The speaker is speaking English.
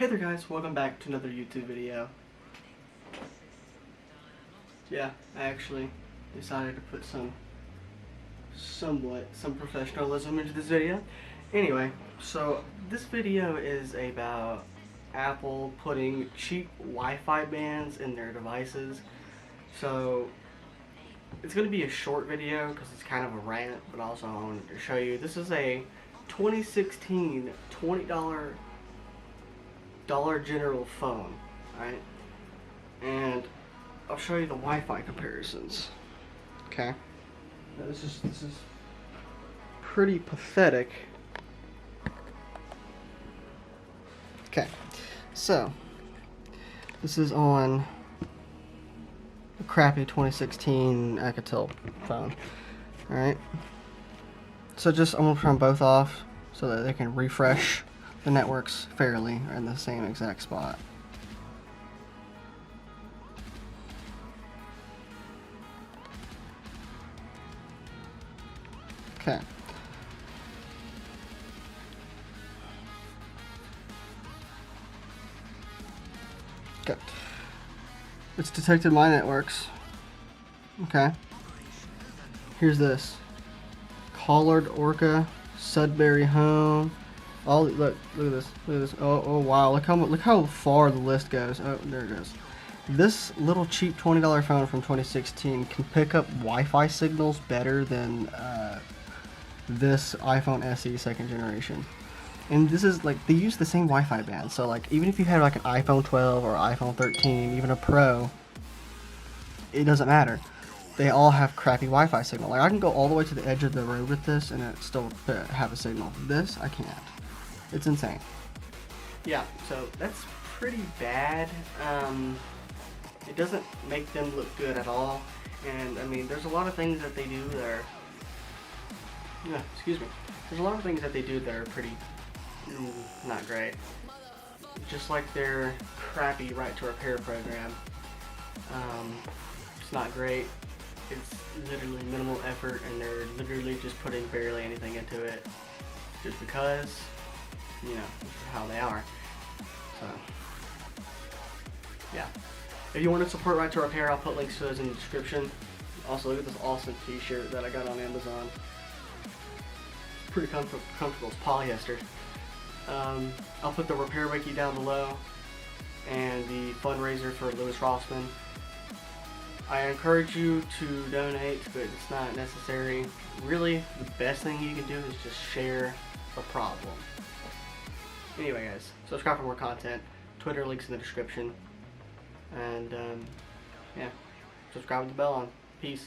Hey there guys, welcome back to another YouTube video. Yeah, I actually decided to put some professionalism into this video. Anyway, so this video is about Apple putting cheap Wi-Fi bands in their devices. So it's going to be a short video because it's kind of a rant, but also I wanted to show you. This is a 2016 $20 Dollar General phone, right? And I'll show you the Wi-Fi comparisons. Okay. Now this is pretty pathetic. Okay. So this is on a crappy 2016 Alcatel phone. All right. So I'm gonna turn both off so that they can refresh the networks fairly are in the same exact spot. Okay. Okay. It's detected my networks. Okay. Here's this. Collard, Orca, Sudbury Home. All look at this. Look at this. Oh wow! Look how far the list goes. Oh, there it goes. This little cheap $20 phone from 2016 can pick up Wi-Fi signals better than this iPhone SE second generation. And this is like they use the same Wi-Fi band. So like even if you had like an iPhone 12 or iPhone 13, even a Pro, it doesn't matter. They all have crappy Wi-Fi signal. Like I can go all the way to the edge of the road with this and it still have a signal. This I can't. It's insane. Yeah, so that's pretty bad. It doesn't make them look good at all. And I mean, there's a lot of things that they do that are, excuse me. There's a lot of things that they do that are pretty not great. Just like their crappy right to repair program. It's not great. It's literally minimal effort, and they're literally just putting barely anything into it, just because. You know, this is how they are. So, yeah. If you want to support Right to Repair, I'll put links to those in the description. Also, look at this awesome t-shirt that I got on Amazon. Pretty comfortable. It's polyester. I'll put the repair wiki down below and the fundraiser for Louis Rossman. I encourage you to donate, but it's not necessary. Really, the best thing you can do is just share the problem. Anyway guys, subscribe for more content. Twitter links in the description. And yeah, subscribe with the bell on. Peace.